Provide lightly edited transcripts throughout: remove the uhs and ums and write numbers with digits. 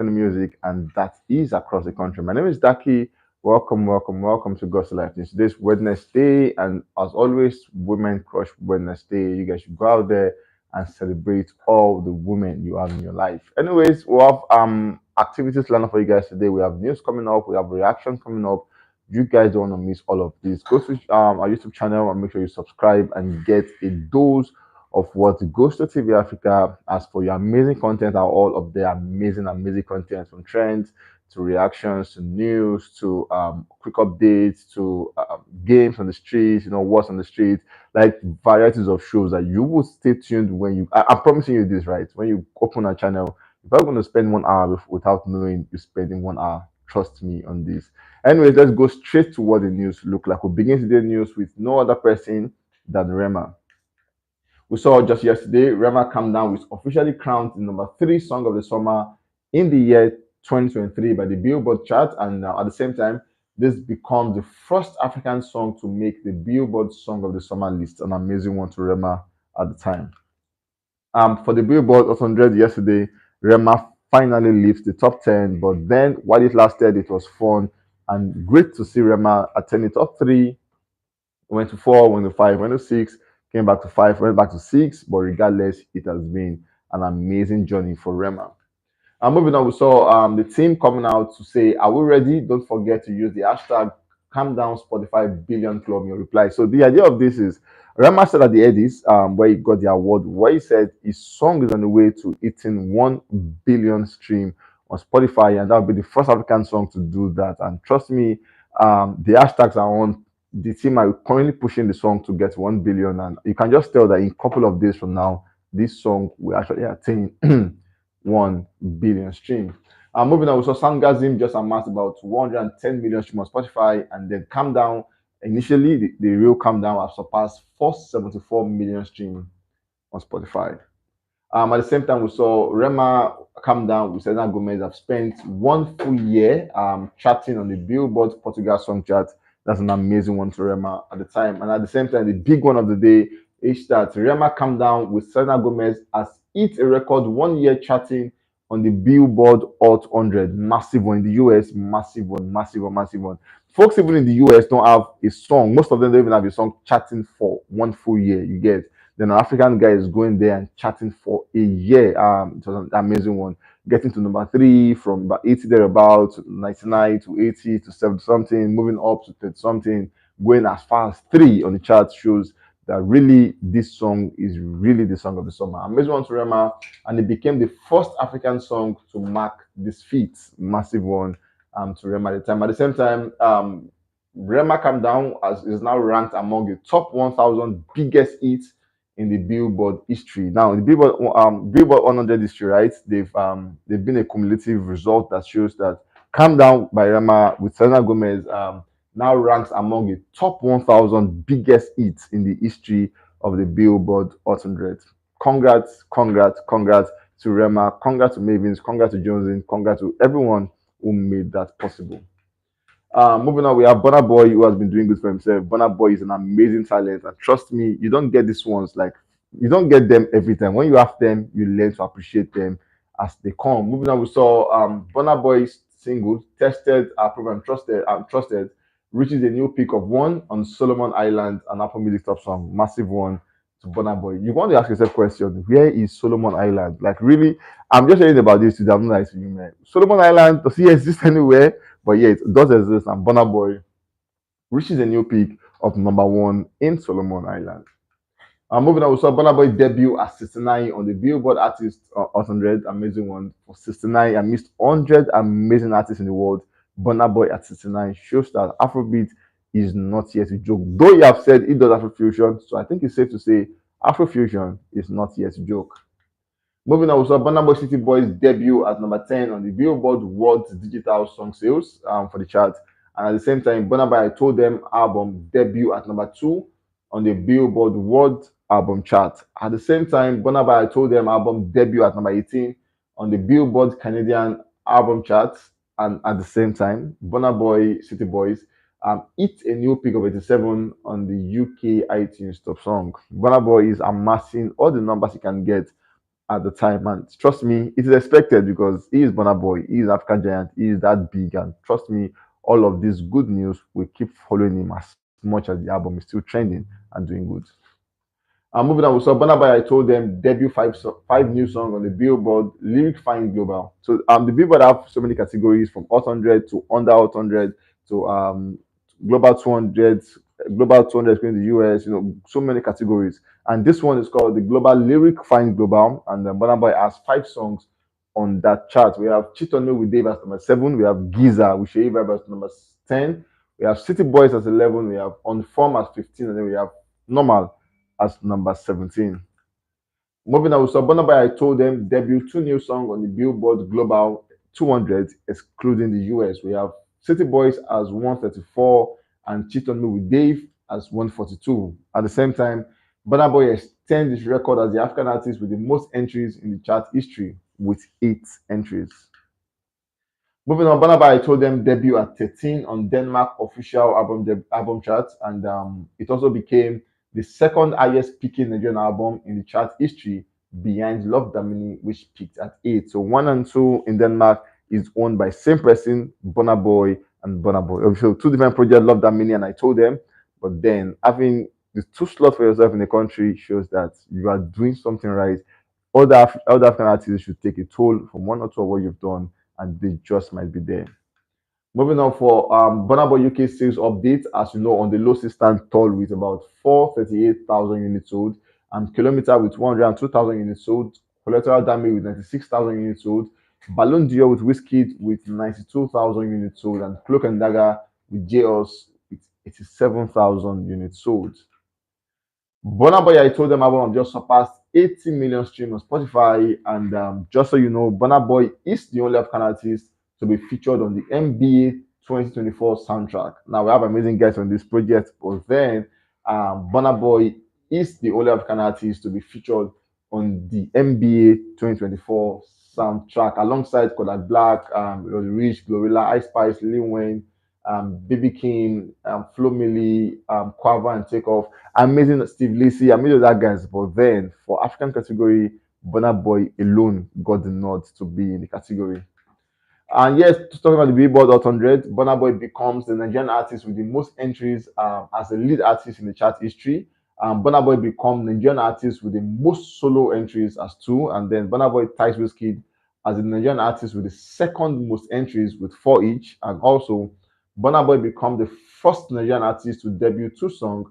music, and that is across the country. My name is Daki. Welcome, welcome, welcome to Gospel Life. It's today's Wednesday, and as always, Women Crush Wednesday. You guys should go out there and celebrate all the women you have in your life. Anyways, we have activities lined up for you guys today. We have news coming up, we have reactions coming up. You guys don't want to miss all of this. Go to our YouTube channel and make sure you subscribe and get a dose of what goes to TV Africa. As for your amazing content, are all of the amazing, amazing content from trends to reactions to news to quick updates to games on the streets, what's on the street, like varieties of shows that you will stay tuned when you. I'm promising you this, right? When you open a channel, if I'm going to spend 1 hour without knowing you're spending 1 hour, trust me on this. Anyways, let's go straight to what the news look like. We'll begin today's news with no other person than Rema. We saw just yesterday, Rema Calm Down was officially crowned the number 3 song of the summer in the year 2023 by the Billboard chart, and at the same time, this becomes the first African song to make the Billboard Song of the Summer list. An amazing one to Rema at the time. For the Billboard 100 yesterday, Rema finally leaves the top 10, but then while it lasted, it was fun and great to see Rema attend the top 3, went to 4, went to 5, went to 6, came back to 5, went back to 6, but regardless, it has been an amazing journey for Rema. And moving on, we saw the team coming out to say, "Are we ready? Don't forget to use the hashtag Calm Down Spotify Billion Club in your reply." So the idea of this is Rema said at the Eddies, where he got the award, where he said his song is on the way to hitting 1 billion stream on Spotify, and that will be the first African song to do that. And trust me, the hashtags are on. The team are currently pushing the song to get 1 billion, and you can just tell that in a couple of days from now, this song will actually attain 1 billion streams. Moving on, we saw Sangazim just amassed about 110 million streams on Spotify, and then Calm Down. Initially, the real Calm Down has surpassed 474 million streams on Spotify. At the same time, we saw Rema Calm Down with Selena Gomez have spent 1 full year charting on the Billboard Portugal song chart. That's an amazing one to Rema at the time. And at the same time, the big one of the day is that Rema Calm Down with Selena Gomez has hit a record 1 year charting on the Billboard Hot 100. Massive one in the US, massive one, massive one, massive one. Folks even in the US don't have a song. Most of them don't even have a song charting for 1 full year. You get. Then an African guy is going there and chatting for a year. It was an amazing one. Getting to number 3 from about 80 thereabouts, 99 to 80 to 70 something, moving up to 30 something, going as far as 3 on the chart shows that really this song is really the song of the summer. Amazing one to Rema, and it became the first African song to mark this feat. Massive one to Rema at the time. At the same time, Rema Calm Down is now ranked among the top 1,000 biggest hits in the Billboard history. Now, the Billboard 100 history, right? They've been a cumulative result that shows that "Calm Down" by Rema with Selena Gomez now ranks among the top 1,000 biggest hits in the history of the Billboard 100. Congrats, congrats, congrats to Rema, congrats to Mavins, congrats to Jonesy, congrats to everyone who made that possible. Moving on, we have Burna Boy, who has been doing good for himself. Burna Boy is an amazing talent, and trust me, you don't get these ones like you don't get them every time. When you have them, you learn to appreciate them as they come. Moving on, we saw Burna Boy's single "Tested, Approved, and Trusted" reaches a new peak of 1 on Solomon Island, an Apple Music top song, massive one to Burna Boy. You want to ask yourself question: where is Solomon Island? Like really, I'm just hearing about this today. I'm not like to you, man. Solomon Island, does he exist anywhere? But yeah, it does exist, and Burna Boy reaches a new peak of number 1 in Solomon Island. Moving on, we saw Burna Boy debut at 69 on the Billboard Artist 100. Amazing one for 69. Amidst 100 amazing artists in the world, Burna Boy at 69 shows that Afrobeat is not yet a joke. Though you have said it does Afrofusion, so I think it's safe to say Afrofusion is not yet a joke. Moving on, we saw Burna Boy City Boys debut at number 10 on the Billboard World Digital Song Sales for the chart. And at the same time, Burna Boy I Told Them album debut at number 2 on the Billboard World Album chart. At the same time, Burna Boy I Told Them album debut at number 18 on the Billboard Canadian Album chart. And at the same time, Burna Boy City Boys hit a new peak of 87 on the UK iTunes top song. Burna Boy is amassing all the numbers he can get at the time. And trust me, it is expected because he is Burna Boy, he is African giant, he is that big. And trust me, all of this good news will keep following him as much as the album is still trending and doing good. Moving on, we saw Burna Boy. I told them debut five new songs on the Billboard Lyric Find Global. So the Billboard have so many categories from Hot 100 to Under Hot 100 to Global 200, Global 200 in the US. You know, so many categories. And this one is called the Global Lyric Find Global. And Burna Boy has five songs on that chart. We have Cheat on Me with Dave as number 7. We have Giza with Shea Vibe as number 10. We have City Boys as 11. We have On Form as 15. And then we have Normal as number 17. Moving on, we saw Burna Boy. I told them debut two new songs on the Billboard Global 200, excluding the US. We have City Boys as 134 and Cheat on Me with Dave as 142. At the same time, Burna Boy extends his record as the African artist with the most entries in the chart history with 8 entries. Moving on, Burna Boy, I told them debut at 13 on Denmark official album chart, and it also became the second highest peaking Nigerian album in the chart history behind Love Damini, which peaked at 8. So 1 and 2 in Denmark is owned by same person, Burna Boy and Burna Boy. So two different projects, Love Damini and I Told Them, but then having the two slots for yourself in the country shows that you are doing something right. Other African artists should take a toll from one or two of what you've done, and they just might be there. Moving on for Burna Boy UK sales update, as you know, on the low stand tall with about 438,000 units sold, and Kilometer with 102,000 units sold, Collateral Damage with 96,000 units sold, Balloon Dior with Whiskey with 92,000 units sold, and Cloak and Dagger with JOS with 87,000 units sold. Burna Boy, I told them album just surpassed 80 million streams on Spotify, and just so you know, Burna Boy is the only African artist to be featured on the NBA 2024 soundtrack. Now we have amazing guests on this project, but then Burna Boy is the only African artist to be featured on the NBA 2024 soundtrack alongside Kodak Black, Rich, Glorilla, Ice Spice, Lil Wayne, BB King, Flo Milli, Quava and Takeoff. Amazing Steve Lacy, amazing that guys. But then for African category, Burna Boy alone got the nod to be in the category. And yes, talking about the Billboard Hot 100, Burna Boy becomes the Nigerian artist with the most entries as a lead artist in the chart history. Burna Boy becomes Nigerian artist with the most solo entries as 2, and then Burna Boy ties Wizkid as the Nigerian artist with the second most entries with 4 each, and also Burna Boy becomes the first Nigerian artist to debut 2 songs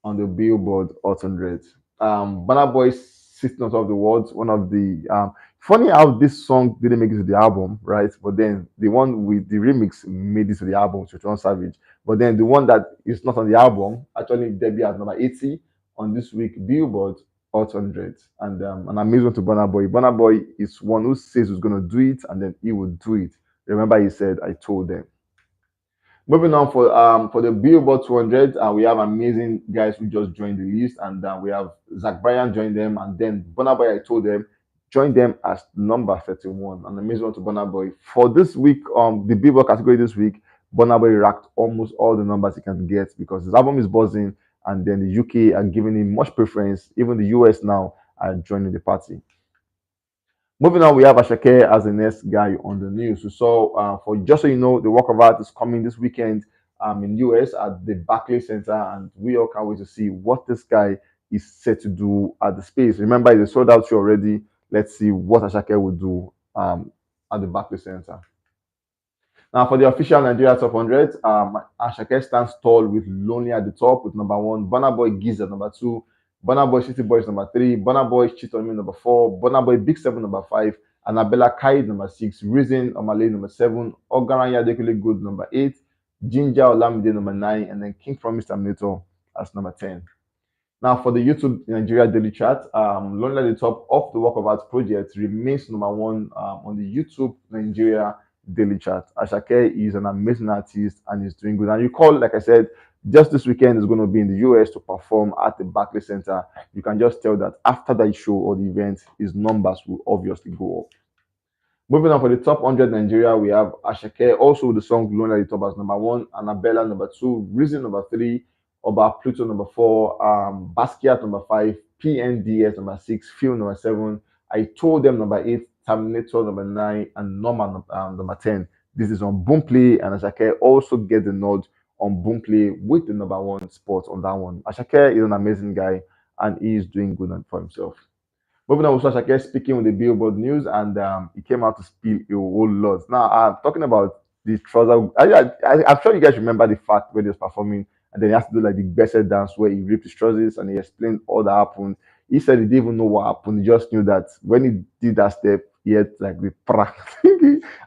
on the Billboard Hot 100. Burna Boy sitting on top of the world, one of the funny how this song didn't make it to the album, right? But then the one with the remix made it to the album, which was Savage. But then the one that is not on the album actually debuted at number 80 on this week Billboard Hot 100. And an amazing one to Burna Boy. Burna Boy is one who says he's going to do it, and then he will do it. Remember, he said, "I told them." Moving on for the Billboard 200, we have amazing guys who just joined the list, and we have Zach Bryan joined them, and then Burna Boy, I told them, joined them as number 31. An amazing one to Burna Boy. For this week, the Billboard category this week, Burna Boy racked almost all the numbers he can get because his album is buzzing, and then the UK are giving him much preference. Even the US now are joining the party. Moving on, we have Asake as the next guy on the news. So, for just so you know, the Walk of Art is coming this weekend in US at the Barclays Center, and we all can't wait to see what this guy is set to do at the space. Remember, it's a sold out show already. Let's see what Asake will do at the Barclays Center. Now, for the official Nigeria Top 100, Asake stands tall with Lonely at the top with number 1, Burna Boy Giza number 2, Burna Boy City Boys number 3, Burna Boy Cheat on Me number 4, Burna Boy Big 7 number 5, Annabella Kaid number 6, Reason Omale number 7, Ogaranya Dekule Good number 8, Ginger Olamide number 9, and then King Promise Terminator as number 10. Now, for the YouTube Nigeria Daily Chart, Lonely at the Top of the Walk of Art project remains number 1 on the YouTube Nigeria Daily Chart. Asake is an amazing artist and is doing good. And you call, like I said, just this weekend is going to be in the US to perform at the Barclays Center. You can just tell that after that show or the event, his numbers will obviously go up. Moving on for the top 100 Nigeria, we have Asake, also with the song Lonely at the Top as number 1, Annabella number 2, Reason number 3, Oba Pluto number 4, Basquiat number 5, PNDS number 6, Phil number 7, I told them number 8, Terminator number 9, and Norman number 10. This is on Boomplay, and Asake also get the nod on Boomplay with the number 1 spot on that one. Asake is an amazing guy, and he is doing good for himself. Moving on with Asake speaking with the Billboard News, and he came out to spill a whole lot. Now, I'm talking about the trouser. I'm sure you guys remember the fact when he was performing, and then he has to do like the best dance where he ripped his trousers and he explained all that happened. He said he didn't even know what happened. He just knew that when he did that step, he had like the prak,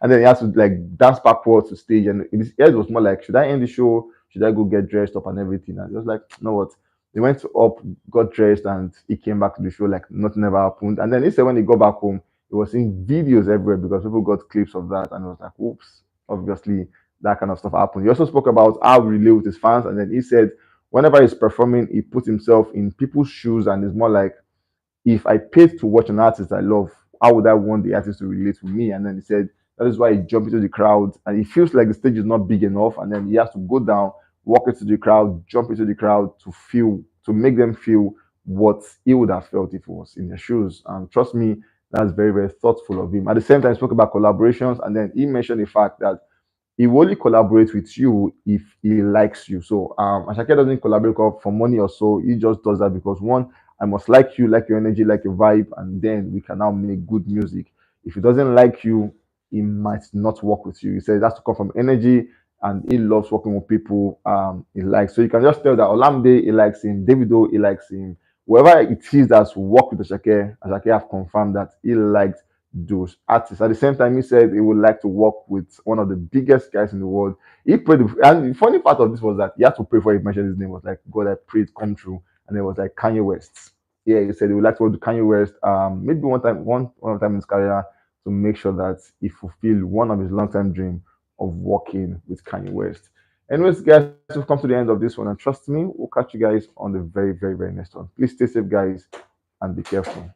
and then he has to like dance backwards to stage. And his head was more like, should I end the show? Should I go get dressed up and everything? And he was like, you know what? He went up, got dressed, and he came back to the show like nothing ever happened. And then he said when he got back home, he was seeing videos everywhere because people got clips of that, and it was like, oops, obviously that kind of stuff happened. He also spoke about how he relate with his fans, and then he said whenever he's performing, he puts himself in people's shoes, and it's more like if I paid to watch an artist I love, how would I want the artist to relate to me? And then he said that is why he jumped into the crowd and he feels like the stage is not big enough, and then he has to go down, walk into the crowd, jump into the crowd to make them feel what he would have felt if he was in their shoes. And trust me, that's very, very thoughtful of him. At the same time, he spoke about collaborations, and then he mentioned the fact that he will only collaborate with you if he likes you. So Asake doesn't collaborate for money or so. He just does that because one, I must like you, like your energy, like your vibe, and then we can now make good music. If he doesn't like you, he might not work with you. He says it has to come from energy, and he loves working with people he likes. So you can just tell that Olamide, he likes him, Davido, he likes him. Whoever it is that's worked with Asake have confirmed that he likes those artists. At the same time, he said he would like to work with one of the biggest guys in the world. He prayed, and the funny part of this was that he had to pray before he mentioned his name. It was like, God, I prayed, come true. And it was like Kanye West. Yeah, he said he would like to work with Kanye West, maybe one time in his career to make sure that he fulfilled one of his long-time dream of working with Kanye West. Anyways, guys, we've come to the end of this one, and trust me, we'll catch you guys on the very, very, very next one. Please stay safe, guys, and be careful.